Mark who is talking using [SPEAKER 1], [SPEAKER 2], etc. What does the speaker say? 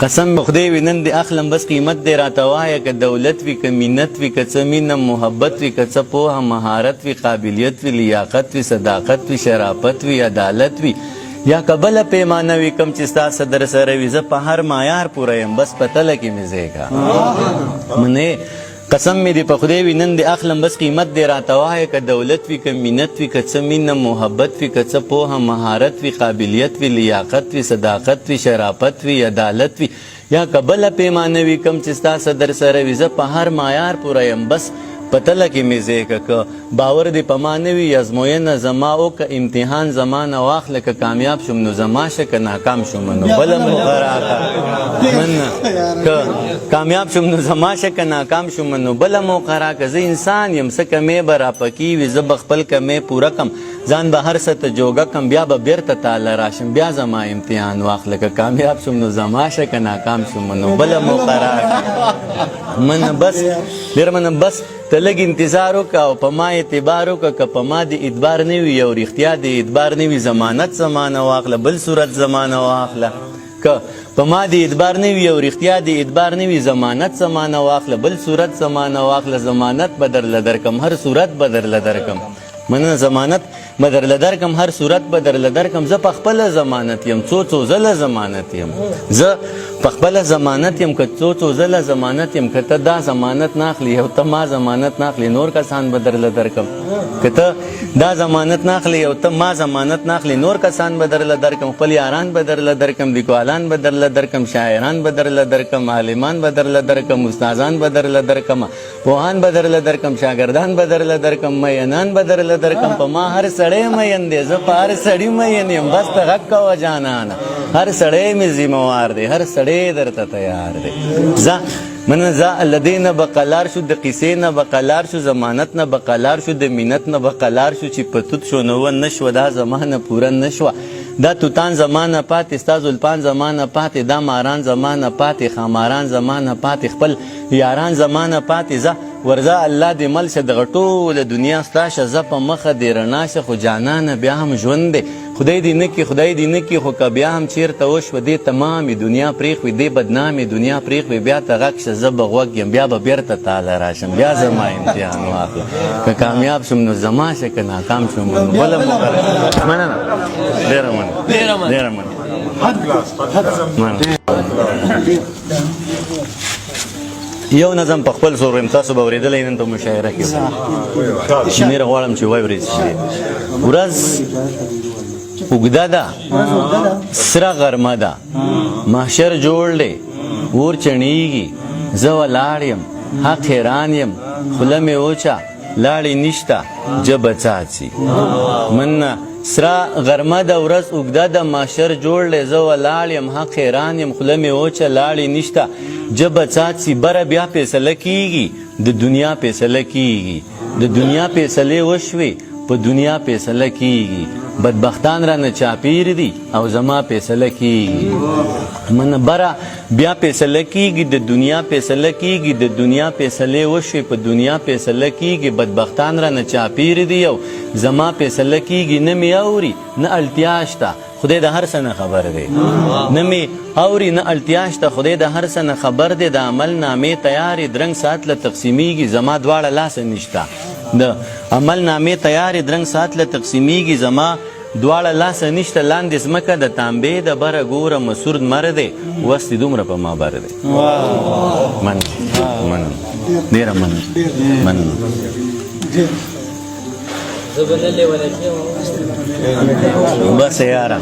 [SPEAKER 1] قسم بخدای وي نن دې اخلم بس قیمت دې راته وایه که دولت وي که مینت وي که څه مینه محبت وي که څه پوهه مهارت وي قابلیت وي لیاقت وي صداقت وي شرافت وي عدالت وي یا که بله پیمانه وي کوم چې ستا صدر سره وي زه په هر معیار پوره یم بس په تله کې مې ځای کا منې قسم مې دې په خدای وي نن دې اخلم بس قیمت دې راته وایه که دولت وي که مینت وي که څه مینه محبت وي که څه پوهه مهارت وي قابلیت وي لیاقت وي صداقت وي شرافت وي عدالت وي یا که بله پیمانه وي کوم چې ستا صدر سره وي زه په هر معیار پوره یم بس په تله کې مې ځای که که باور دې په ما نه وي ازموینه زما او که امتحان زما نه واخله که کامیاب شم نو زما شه که ناکام شم نو بله موقع راکړه مننه که کامیاب شم نو زما شه که ناکام شم نو بله موقع راکړه زه انسان یم څه کمی به راپکې وي زه به خپل کمی پوره کم ځان به هر څه ته جوګه کم بیا به بیرته تاله راشم بیا زما امتحان واخله که کامیاب شم نو زما شه که ناکام شم نو بله موقع راکړه مننه بس ډېر مننه بس ته لږ انتظار وکړه او په ما اعتبار وکړه که په ما د اعتبار نه وي او رښتیا د اعتبار نه وي ضمانت زمانه واخله بل صورت زمانه واخله که په ما د اعتبار نه وي او رښتیا د اعتبار نه وي ضمانت زمانه واخله بل صورت زمانه واخله ضمانت به درله درکم هر صورت به درله درکم مننه ضمانت به درله درکم هر صورت به درله درکم زه په خپله ضمانت یم څو ځله ضمانت یم زه په خپله ضمانت یم که څو ځله ضمانت یم که ته دا ضمانت ناخلي او ته ما ضمانت ناخلي نور کسان به درله درکم که ته دا ضمانت ناخلي او ته ما ضمانت ناخلي نور کسان به درله درکم خپل یاران به درله درکم لیکوالان به درله درکم شاعران به درله درکم عالمان به درله درکم استادان به درله درکم پوهان به درله درکم شاګردان به درله درکم مینان به درله درکم په ما هر سړی مین دی زه په هر سړي مین یم بس ته غږ کوه جانانه هر سړی مې ذمهوار دی هر سړی درته تیار دی ځه مننه ځه له دې نه به قلار شو د قیسې نه به قلار شو ضمانت نه به قلار شو د مینت نه به قلار شو چې په توت شو نو نه شوه دا زمانه پوره نه شوه دا توتان زمانه پاتې ستا زلفان زمانه پاتې دا ماران زمانه پاتې خاماران زمانه پاتې خپل یاران زمانه پاتې ځه ورځه الله دې مل شه دغه ټوله دنیا ستا شه زه په مخه دې رڼا شه خو جانانه بیا هم ژوند دی خدای دې نه کړي خدای دې نه کړي خو که بیا هم چېرته وشوه دې تمامې دنیا پرېښوي دې بدنامې دنیا پرېښوي بیا ته غږ شه زه به غوږ یم بیا به بیرته تاله راشم بیا زما امتحان واخله که کامیاب شم نو زما شه که ناکام شم نو بله موقع مننه ډېره مننه ډېره مننه یو نظم په خپل سور ویم تاسو به اورېدلی نن په مشاعره کې ډېره غواړم چې واورېد شي ورځ اوږده ده سره غرمه ده محشر جوړ دی اور چڼېږي زه ولاړ یم حق حیران یم خوله مې وچه لاړې نشته ژبه څاڅي مننه سره غرمه ده ورځ اوږده ده محشر جوړ دی زه ولاړ یم حق حیران یم خوله مې وچه لاړې نشته ژبه څاڅي بره بیا فیصله کیږي د دنیا فیصله کیږي د دنیا فیصلې وشوې په دنیا فیصله کیږي بدبختان را نه چاپیر دي او زما فیصله کیږي من بره بیا فیصله کیږي د دنیا فیصله کیږي د دنیا فیصلې وشوې په دنیا فیصله کیږي بدبختان را نه چاپیر دي او زما فیصله کیږي نه مې اوري نه اړتیا شته خدای د هر څه نه خبر دی نه مې اوري نه اړتیا شته خدای د هر څه نه خبر دی د عمل نامې تیارې درنګ ساعت له تقسیمیږي زما دواړه لاسه نشته د عمل نامې تیارې درنګ ساعت له تقسیمیږي زما دواړه لاسه نشته لاندې ځمکه د تانبې د بره ګوره مسعود مر دی وس دې دومره په ما بر دی مننه ډېره مننه بس یاره